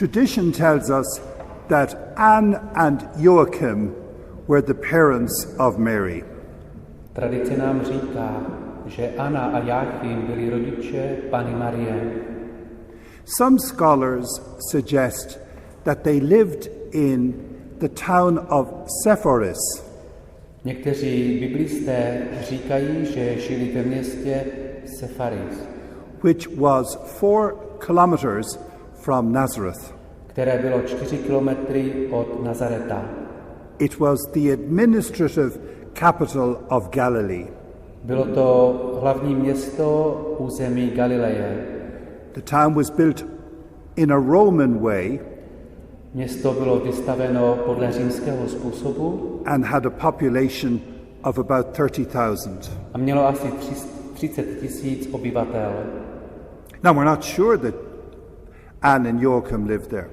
Tradition tells us that Anne and Joachim were the parents of Mary. Tradice nám říká, že Anna a Jáchym byli rodiče Panny Marie. Some scholars suggest that they lived in the town of Sepphoris. Někteří biblisté říkají, že žili ve městě Sepharis, which was 4 kilometers from Nazareth. které bylo 4 kilometry od Nazareta. It was the administrative capital of Galilee. Bylo to hlavní město území Galileje. The town was built in a Roman way Město bylo vystaveno podle římského způsobu and had a population of about 30,000. a mělo asi 30 000 obyvatel. Now we're not sure that Anne and Joachim lived there.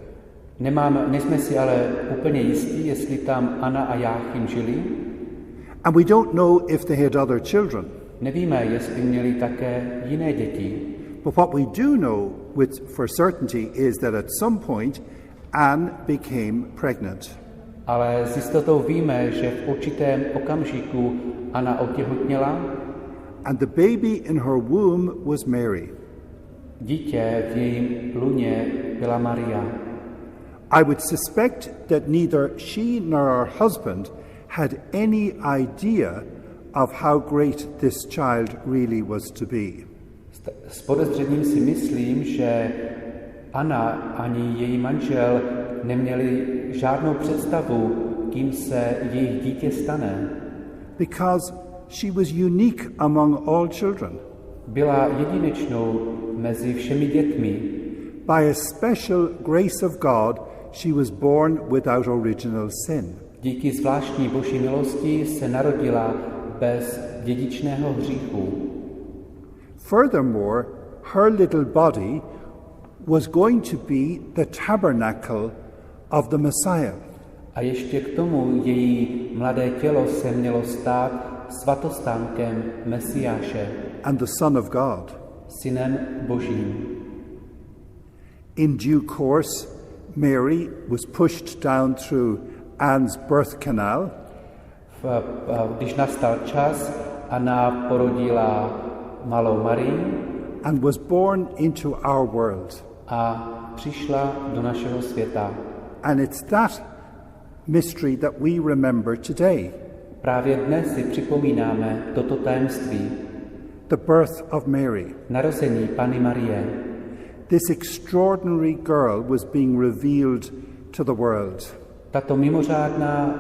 Nejsme si ale úplně jistí, jestli tam Anna a Jáchym žili. And we don't know if they had other children. Nevíme, jestli měli také jiné děti. But what we do know for certainty is that at some point Anne became pregnant. Ale s jistotou víme, že v určitém okamžiku Anna otěhotněla. And the baby in her womb was Mary. Dítě v jejím luně byla Maria. I would suspect that neither she nor her husband had any idea of how great this child really was to be. S podezřením si myslím, že Anna ani její manžel neměli žádnou představu, kým se jejich dítě stane. Because she was unique among all children. Byla jedinečnou mezi všemi dětmi. By a special grace of God, she was born without original sin. Díky zvláštní boží milosti se narodila bez dědičného hříchu. Furthermore, her little body was going to be the tabernacle of the Messiah. A ještě k tomu její mladé tělo se mělo stát svatostánkem Mesiáše, And the Son of God. synem Božím. In due course, Mary was pushed down through Anne's birth canal. Když nastal čas, Anna porodila malou Marii And was born into our world. a přišla do našeho světa. And it's that mystery that we remember today. Právě dnes si připomínáme toto tajemství. The birth of Mary. Narození Panny Marie. This extraordinary girl was being revealed to the world. Tato mimořádná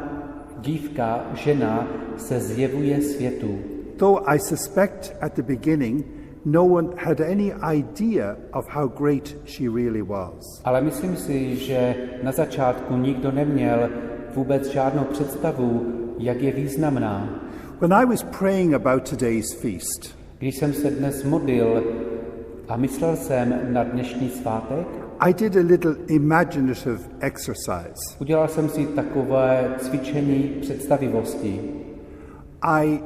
dívka, žena, se zjevuje světu. Though I suspect at the beginning no one had any idea of how great she really was. Ale myslím si, že na začátku nikdo neměl vůbec žádnou představu, jak je významná. When I was praying about today's feast, Když jsem se dnes modlil a myslel jsem na dnešní svátek, I did a little imaginative exercise. udělal jsem si takové cvičení představivosti. I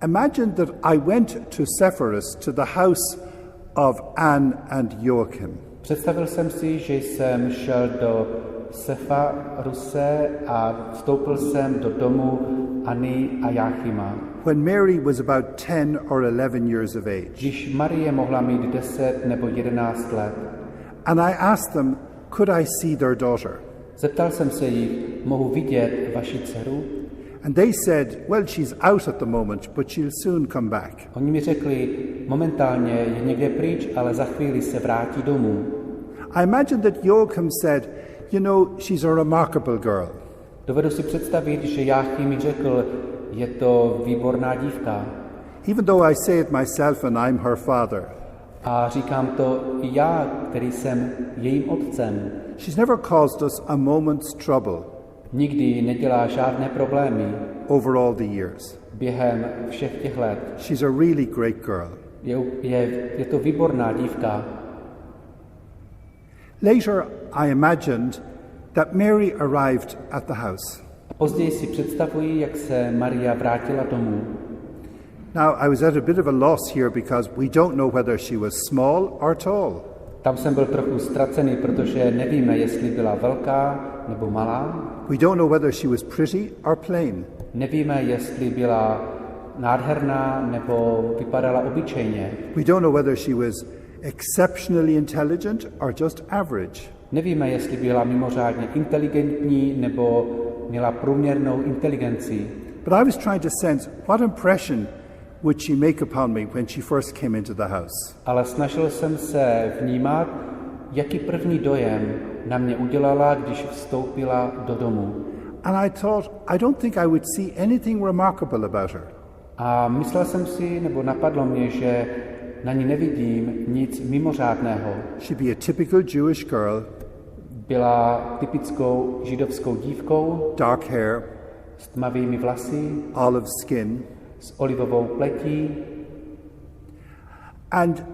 imagined that I went to Sepphoris, to the house of Anne and Joachim. Představil jsem si, že jsem šel do Sepharuse a vstoupil jsem do domu Anny a Jáchyma. When Mary was about 10 or 11 years of age. Když Marie mohla mít 10 nebo 11 let. And I asked them, could I see their daughter? Zeptal jsem se jich, mohu vidět vaši dceru? And they said, well, she's out at the moment, but she'll soon come back. Oni mi řekli, momentálně je někde pryč, ale za chvíli se vrátí domů. I imagine that Joachim said, you know, she's a remarkable girl. Dovedu si představit, že Jáchym mi řekl, je to výborná dívka. Even though I say it myself and I'm her father. A říkám to i já, který jsem jejím otcem. She's never caused us a moment's trouble. Nikdy nedělá žádné problémy. Over all the years. Během všech těch let. She's a really great girl. Je to výborná dívka. Later I imagined that Mary arrived at the house. Později si představuji, jak se Maria vrátila domů. Now I was at a bit of a loss here because we don't know whether she was small or tall. Tam jsem byl trochu ztracený, protože nevíme, jestli byla velká nebo malá. We don't know whether she was pretty or plain. Nevíme, jestli byla nádherná nebo vypadala obyčejně. We don't know whether she was exceptionally intelligent or just average. Nevíme, jestli byla mimořádně inteligentní nebo měla průměrnou inteligenci. But I was trying to sense what impression would she make upon me when she first came into the house. Ale snažil jsem se vnímat, jaký první dojem na mě udělala, když vstoupila do domu. And I thought, I don't think I would see anything remarkable about her. A myslel jsem si, nebo napadlo mě, že na ní nevidím nic mimořádného. She'd be a typical Jewish girl. Byla typickou židovskou dívkou, Dark hair, s tmavými vlasy, olive skin, s olivovou pletí, and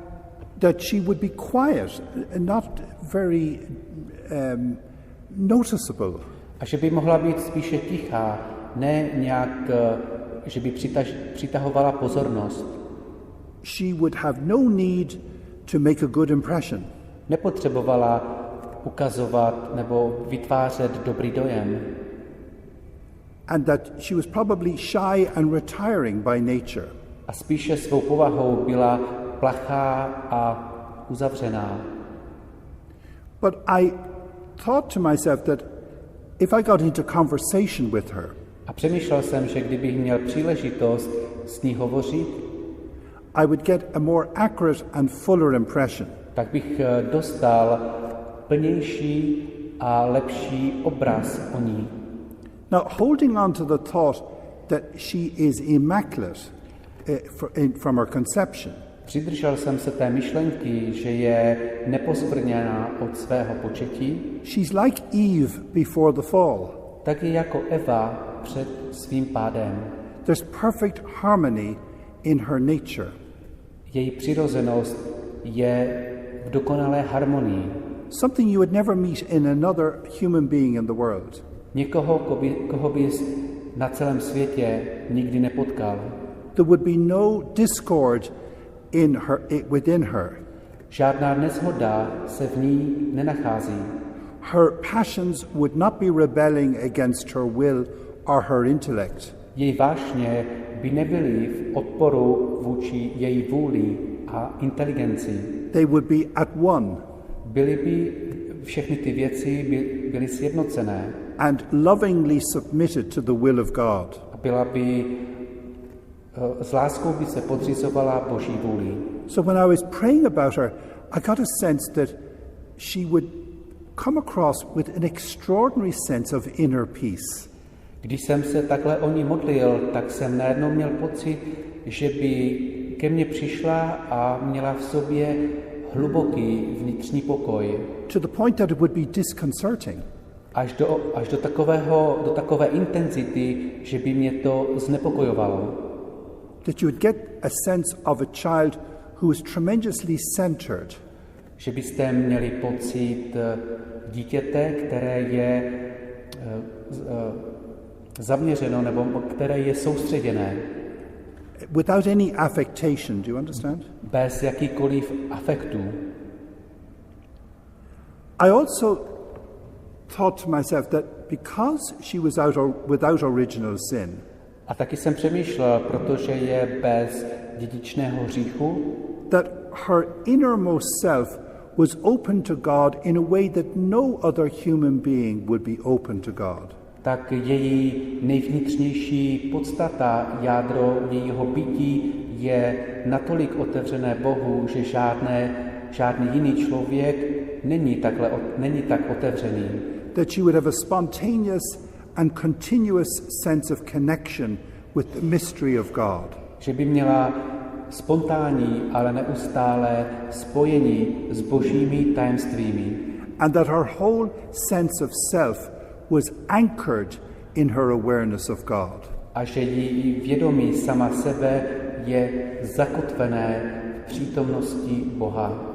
that she would be quiet, not very noticeable. a že by mohla být spíše tichá, ne nějak, že by přitahovala pozornost. She would have no need to make a good impression. Nepotřebovala ukazovat nebo vytvářet dobrý dojem. And that she was probably shy and retiring by nature. A spíše svou povahou byla plachá a uzavřená. But I thought to myself that if I got into conversation with her, A přemýšlel jsem, že kdybych měl příležitost s ní hovořit, I would get a more accurate and fuller impression. tak bych dostal plnější a lepší obraz o ní. Now, holding on to the thought that she is immaculate from her conception, Přidržel jsem se té myšlenky, že je neposkvrněná od svého početí, she's like Eve before the fall. tak je jako Eva před svým pádem. There's perfect harmony in her nature. Její přirozenost je v dokonalé harmonii. Something you would never meet in another human being in the world. Někoho, koho bys na celém světě nikdy nepotkal. There would be no discord within her. Žádná neshoda se v ní nenachází. Her passions would not be rebelling against her will or her intellect. Její vášně by nebyly v odporu vůči její vůli a inteligenci. They would be at one. Byly by všechny ty věci byly sjednocené. And lovingly submitted to the will of God. A byla by s láskou by se podřizovala Boží vůli. So when I was praying about her, I got a sense that she would come across with an extraordinary sense of inner peace. Když jsem se takhle o ní modlil, tak jsem najednou měl pocit, že by ke mně přišla a měla v sobě hluboký vnitřní pokoj. To the point that it would be disconcerting. Až do takové intenzity, že by mě to znepokojovalo. That you would get a sense of a child who is tremendously centered. Že byste měli pocit dítěte, které je zaměřeno nebo které je soustředěné. Without any affectation, do you understand? Bez jakýkoliv afektů. I also thought to myself that because she was without original sin, A taky jsem přemýšlel, protože je bez dědičného hříchu, that her innermost self was open to God in a way that no other human being would be open to God. tak její nejvnitřnější podstata, jádro jejího bytí je natolik otevřené Bohu, že žádný jiný člověk není tak otevřený. That she would have a spontaneous and continuous sense of connection with the mystery of God. Že by měla spontánní, ale neustále spojení s božími tajemstvími. And that her whole sense of self was anchored in her awareness of God. A že její vědomí sama sebe je zakotvené v přítomnosti Boha.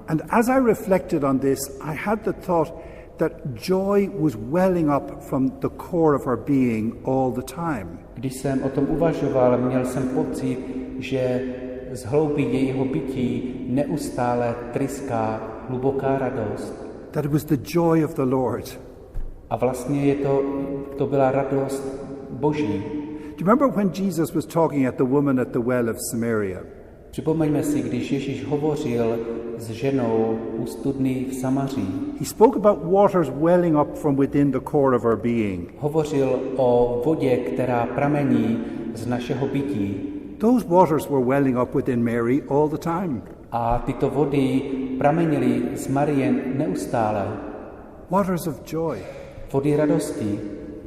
And as I reflected on this, I had the thought that joy was welling up from the core of her being all the time. Když jsem o tom uvažoval, měl jsem pocit, že z hloubi jejího bytí neustále tryská hluboká radost. That it was the joy of the Lord. A vlastně to byla radost Boží. Do you remember when Jesus was talking at the woman at the well of Samaria? Připomeňme si, když Ježíš hovořil s ženou u studny v Samaří. He spoke about waters welling up from within the core of our being. Hovořil o vodě, která pramení z našeho bytí. Those waters were welling up within Mary all the time. A tyto vody pramenily z Marie neustále. Waters of joy. Vody radosti.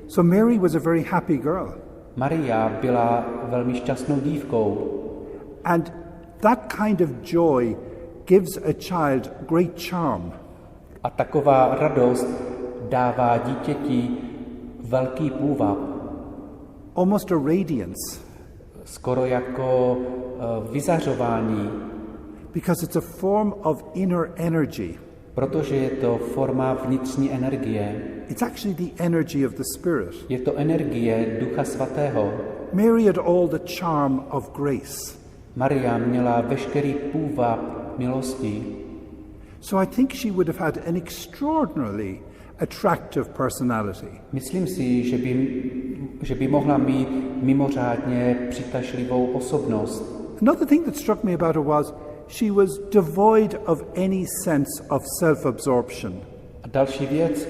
So Mary was a very happy girl. Maria byla velmi šťastnou dívkou. And that kind of joy gives a child great charm. A taková radost dává dítěti velký půvab. Almost a radiance. Skoro jako vyzařování. Because it's a form of inner energy. Protože je to forma vnitřní energie. It's actually the energy of the Spirit. Je to energie Ducha Svatého. Mary had all the charm of grace. Maria měla veškerý půvab milosti. So I think she would have had an extraordinarily attractive personality. Myslím si, že by mohla mít mimořádně přitažlivou osobnost. Another thing that struck me about her was she was devoid of any sense of self-absorption. A další věc,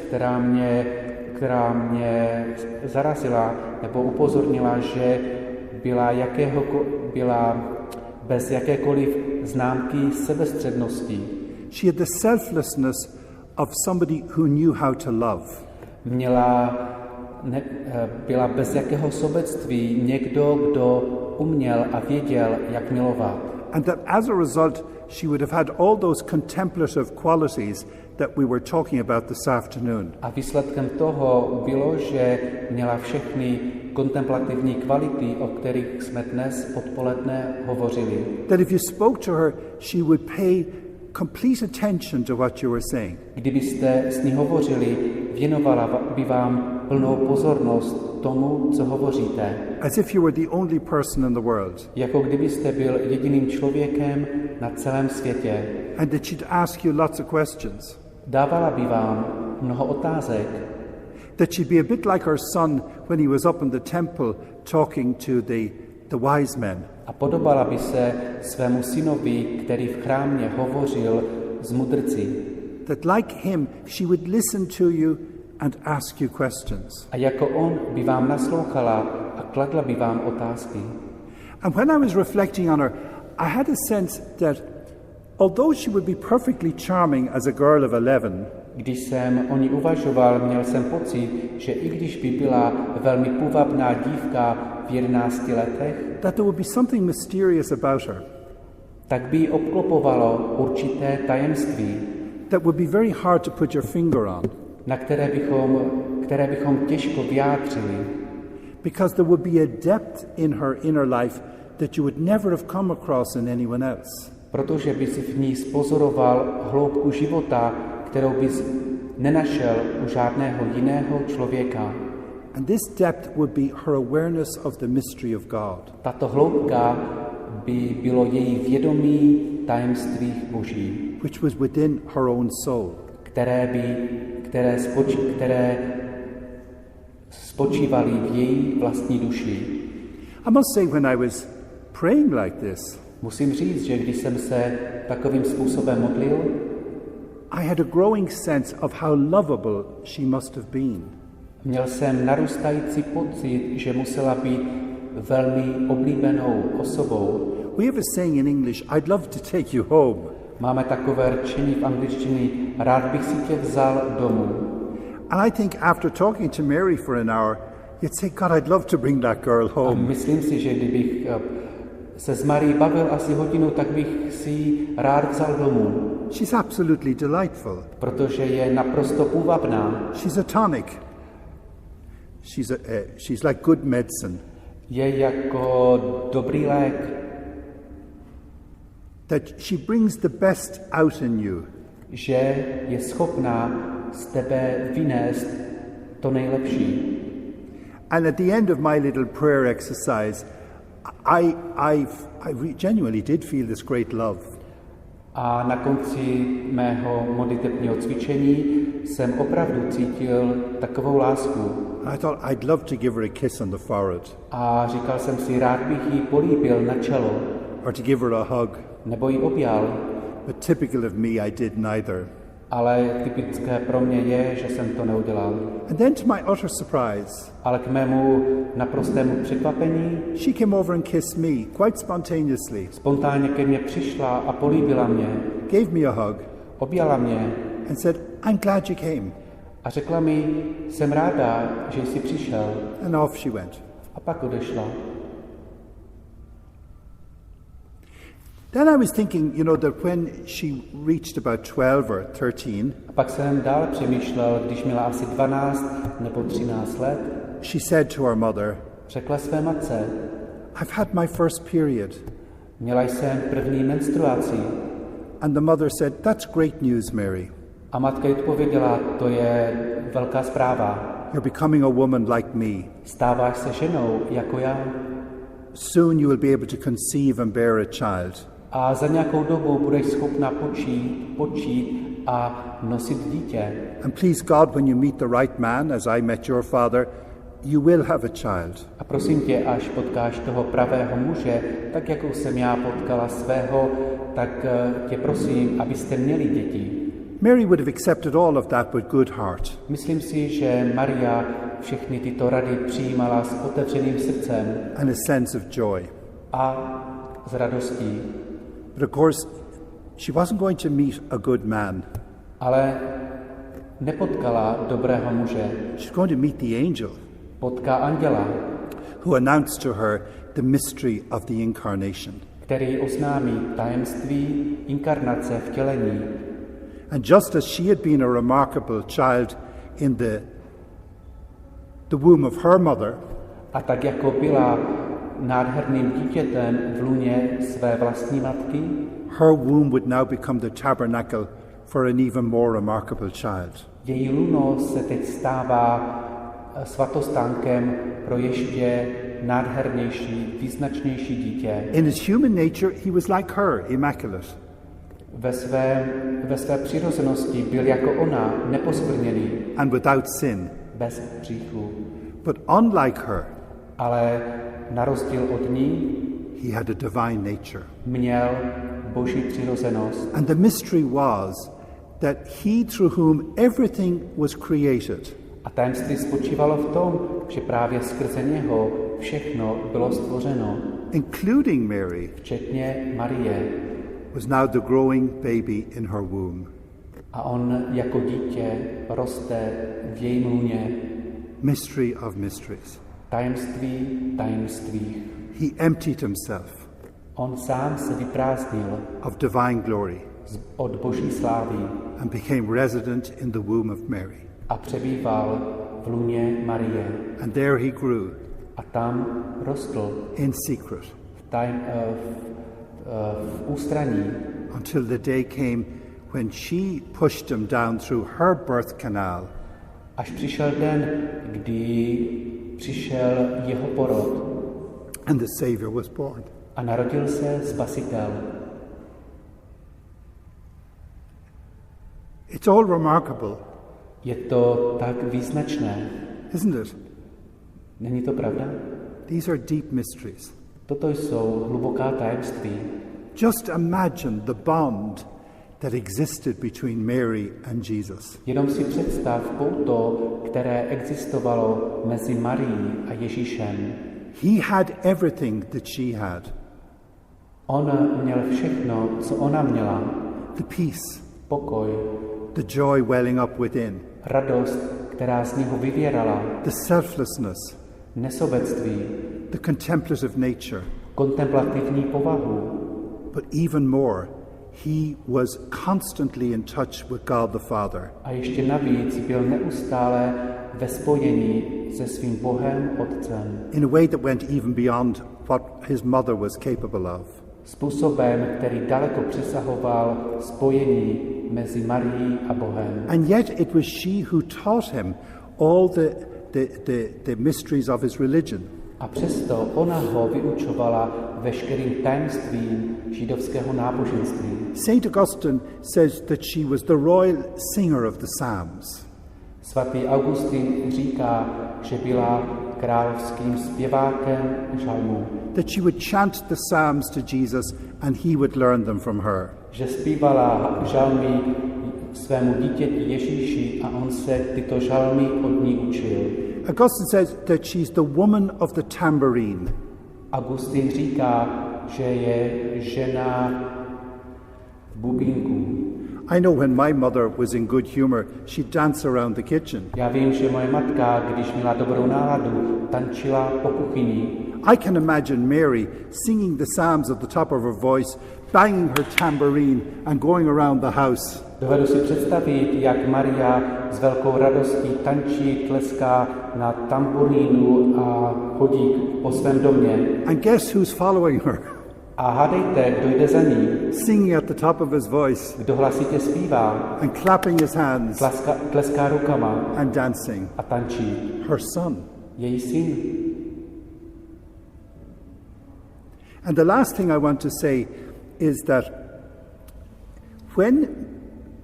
která mě zarazila nebo upozornila, že byla bez jakékoliv známky sebestřednosti. She had the selflessness of somebody who knew how to love. Byla bez jakého sobectví někdo, kdo uměl a věděl, jak milovat. And that as a result, she would have had all those contemplative qualities that we were talking about this afternoon. A výsledkem toho bylo, že měla všechny kontemplativní kvality, o kterých jsme dnes odpoledne hovořili. That if you spoke to her, she would pay complete attention to what you were saying. Kdybyste s ní hovořili, věnovala by vám plnou pozornost tomu, co hovoříte. As if you were the only person in the world. Jako kdybyste byl jediným člověkem na celém světě. And that she'd ask you lots of questions. Dávala by vám mnoho otázek. That she'd be a bit like her son when he was up in the temple talking to the wise men. A podobala by se svému synovi, který v chrámě hovořil s mudrci. That like him, she would listen to you and ask you questions. A jako on by vám naslouchala a kladla by vám otázky. And when I was reflecting on her, I had a sense that although she would be perfectly charming as a girl of 11, když jsem o ní uvažoval, měl jsem pocit, že i když by byla velmi půvabná dívka v 11 letech, that there would be something mysterious about her. Tak by ji obklopovalo určité tajemství, that would be very hard to put your finger on. Na které bychom těžko vyjádřili. Because there would be a depth in her inner life that you would never have come across in anyone else. Protože by si v ní spozoroval hloubku života, kterou bys nenašel u žádného jiného člověka. And this depth would be her awareness of the mystery of God. Tato hloubka by bylo její vědomí tajemstvích Boží, which was within her own soul. Které spočívaly v její vlastní duši. I must say, when I was praying like this, musím říct, že když jsem se takovým způsobem modlil, I had a growing sense of how lovable she must have been. Měl jsem narůstající pocit, že musela být velmi oblíbenou osobou. We have a saying in English, I'd love to take you home. Máme takové řečení v angličtině, rád bych si tě vzal domů. And I think after talking to Mary for an hour, you'd say, God, I'd love to bring that girl home. A myslím si, že kdybych se s Marií bavil asi hodinu, tak bych si ji rád vzal domů. She's absolutely delightful. Protože je naprosto půvabná. She's a tonic. She's like good medicine. Je jako dobrý lék. That she brings the best out in you. Že je schopná z tebe vynést to nejlepší. And at the end of my little prayer exercise, I genuinely did feel this great love. A na konci mého modlitebního cvičení jsem opravdu cítil takovou lásku. I thought I'd love to give her a kiss on the forehead. A říkal jsem si, rád bych jí políbil na čelo. Or to give her a hug. Nebo jí objal. But typical of me, I did neither. Ale typické pro mě je, že jsem to neudělal. And then to my utter surprise, Ale k mému naprostému překvapení, she came over and kissed me quite spontaneously. Spontánně ke mně přišla a políbila mě. Gave me a hug. Objala mě. And said, I'm glad you came. A řekla mi, jsem ráda, že jsi přišel. And off she went. A pak odešla. Then I was thinking, that when she reached about 12 or 13, A pak jsem dál přemýšlel, když měla asi 12 nebo 13 let, she said to her mother, řekla své matce, I've had my first period. měla jsem první menstruaci. And the mother said, that's great news, Mary. A matka jí odpověděla, to je velká zpráva. You're becoming a woman like me. Stáváš se ženou jako já. Soon you will be able to conceive and bear a child. A za nějakou dobu budeš schopna počít a nosit dítě. And please God, when you meet the right man, as I met your father, you will have a child. A prosím tě, až potkáš toho pravého muže, tak jako jsem já potkala svého, tak tě prosím, abyste měli děti. Mary would have accepted all of that with good heart. Myslím si, že Maria všechny tyto rady přijímala s otevřeným srdcem And a sense of joy. a s radostí. But of course, she wasn't going to meet a good man. Ale nepotkala dobrého muže. She's going to meet the angel. Potká anděla, Who announced to her the mystery of the incarnation. který oznámí tajemství inkarnace vtělení. And just as she had been a remarkable child in the womb of her mother, A tak jako byla nádherným dítětem v lůně své vlastní matky, her womb would now become the tabernacle for an even more remarkable child. její lůno se teď stává svatostánkem pro ještě nádhernější, význačnější dítě. In his human nature, he was like her, immaculate. Ve své přirozenosti byl jako ona, neposkvrněný, And without sin. bez hříchu. But unlike her, Ale na rozdíl od ní he had a divine nature. měl boží přirozenost. And the mystery was that he through whom everything was created A tajemství spočívalo v tom, že právě skrze něho všechno bylo stvořeno, including Mary, včetně Marie. was now the growing baby in her womb. A on jako dítě roste v jejím lůně. Mystery of mysteries. Tajemství tajemství. He emptied himself On sám se vyprázdnil of divine glory od boží slávy and became resident in the womb of Mary. a přebýval v lůně Marie. And there he grew A tam rostl in secret v ústraní, until the day came when she pushed him down through her birth canal až přišel den, kdy přišel jeho porod and the Savior was born. a narodil se Spasitel. It's all remarkable, Je to tak význačné. isn't it? Není to pravda? These are deep mysteries. Toto jsou hluboká tajemství. Just imagine the bond that existed between Mary and Jesus. Jenom si představ pouto, které existovalo mezi Marií a Ježíšem. He had everything that she had. On měl všechno, co ona měla. The peace, Pokoj, the joy welling up within, radost, která z něho vyvěrala, the selflessness, nesobectví, the contemplative nature, kontemplativní povahu. but even more, he was constantly in touch with God the Father. A ještě navíc byl neustále ve spojení se svým Bohem Otcem. In a way that went even beyond what his mother was capable of. Způsobem, který daleko přesahoval spojení mezi Marií a Bohem. And yet it was she who taught him all the mysteries of his religion. A přesto ona ho vyučovala veškerým tajemstvím židovského náboženství. Saint Augustine says that she was the royal singer of the Psalms. Svatý Augustín říká, že byla královským zpěvákem žalmů. That she would chant the Psalms to Jesus and he would learn them from her. Že zpívala žalmy svému dítěti Ježíši a on se tyto žalmy od ní učil. Augustine says that she's the woman of the tambourine. Augustín říká, že je žena bubínku. I know when my mother was in good humor, she'd dance around the kitchen. Já vím, že moje matka, když měla dobrou náladu, tančila po kuchyni. I can imagine Mary singing the psalms at the top of her voice, banging her tambourine and going around the house. Dovedu si představit, jak Maria s velkou radostí tančí, tleská na tamburínu a chodí po svém domě. And guess who's following her? A hádejte, kdo jde za ní. Singing at the top of his voice. Kdo hlasitě zpívá. And clapping his hands. Tleská rukama. And dancing. A tančí. Her son. Její syn. And the last thing I want to say is that when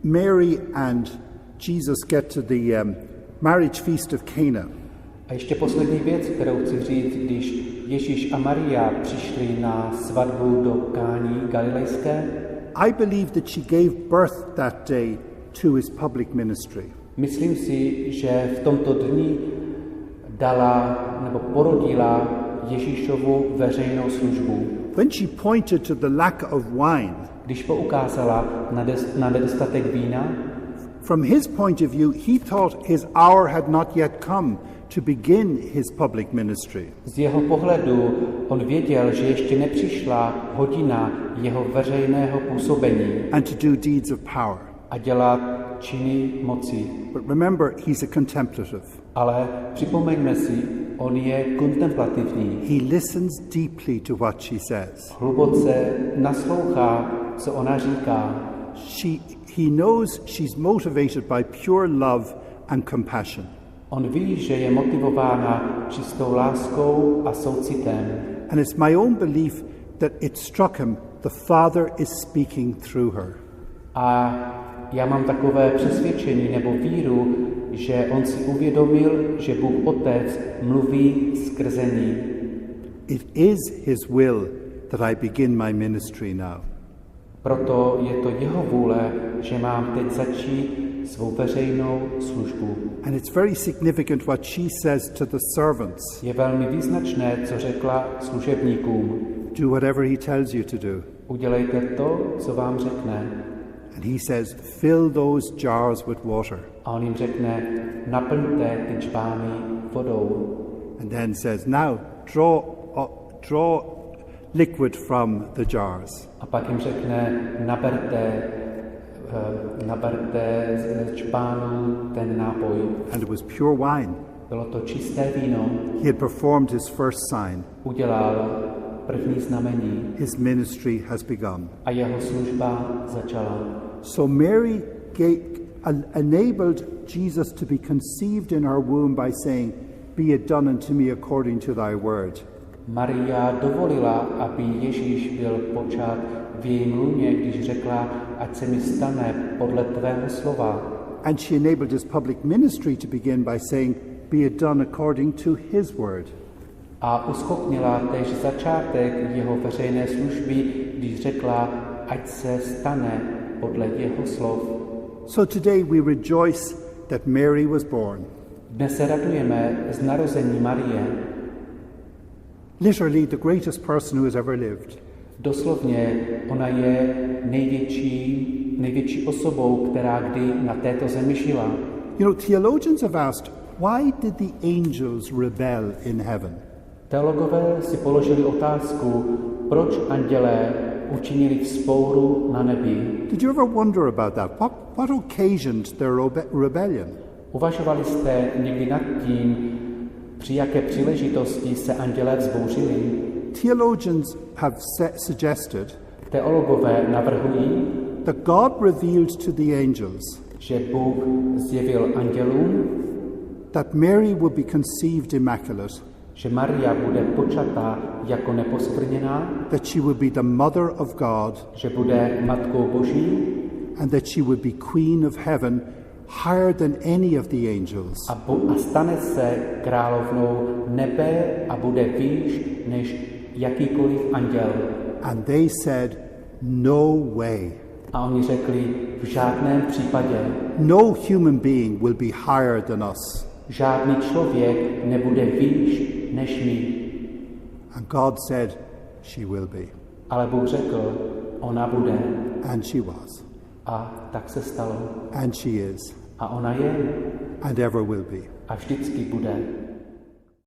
Mary and Jesus get to the marriage feast of Cana, a ještě poslední věc, kterou chci říct, když Ježíš a Maria přišli na svatbu do Kány galilejské, I believe that she gave birth that day to his public ministry. Myslím si, že v tomto dni dala nebo porodila Ježíšovu veřejnou službu. When she pointed to the lack of wine, když poukázala na nedostatek vína, from his point of view, he thought his hour had not yet come to begin his public ministry. Z jeho pohledu on věděl, že ještě nepřišla hodina jeho veřejného působení. And to do deeds of power. A dělat činy moci. But remember, he's a contemplative. Ale připomeňme si, on je kontemplativní. He listens deeply to what she says. Hluboce naslouchá, co ona říká. He knows she's motivated by pure love and compassion. On ví, že je motivována čistou láskou a soucitem. And it's my own belief that it struck him the Father is speaking through her. A já mám takové přesvědčení nebo víru, že on si uvědomil, že Bůh Otec mluví skrze ní. It is his will that I begin my ministry now. Proto je to jeho vůle, že mám teď začít svou veřejnou službu. And it's very significant what she says to the servants. Je velmi význačné, co řekla služebníkům. Do whatever he tells you to do. Udělejte to, co vám řekne. And he says, fill those jars with water. A on jim řekne, naplňte ty čbány vodou. And then says, now draw liquid from the jars. A pak jim řekne, naberte z čbánu ten nápoj. And it was pure wine. Bylo to čisté víno. He had performed his first sign. Udělal první znamení. His ministry has begun. A jeho služba začala. So Mary enabled Jesus to be conceived in her womb by saying, be it done unto me according to thy word. Maria dovolila, aby Ježíš byl počat v jejím lůně, když řekla, ať se mi stane podle tvého slova. And she enabled his public ministry to begin by saying, be it done according to his word. A uschopnila též začátek jeho veřejné služby, když řekla, ať se stane podle jeho slov. So today we rejoice that Mary was born. Dnes se radujeme z narození Marie. Literally the greatest person who has ever lived. Doslovně ona je největší osobou, která kdy na této zemi žila. You know, theologians have asked, why did the angels rebel in heaven? Teologové si položili otázku, proč andělé učinili vzpouru na nebi. Did you ever wonder about that? What occasioned their rebellion? Uvažovali jste někdy nad tím, při jaké příležitosti se andělé vzbouřili? Theologians have suggested Teologové navrhují, that God revealed to the angels že Bůh zjevil andělům, that Mary would be conceived immaculate. že Maria bude počatá jako neposkvrněná, that she would be the mother of God, že bude matkou Boží and that she would be queen of heaven, higher than any of the angels. a stane se královnou nebe a bude výš než jakýkoliv anděl. And they said, no way. A oni řekli, v žádném případě. No human being will be higher than us. Žádný člověk nebude výš než my. And God said, she will be. Ale Bůh řekl, ona bude. And she was. A tak se stalo. And she is. A ona je. And ever will be. A vždycky bude.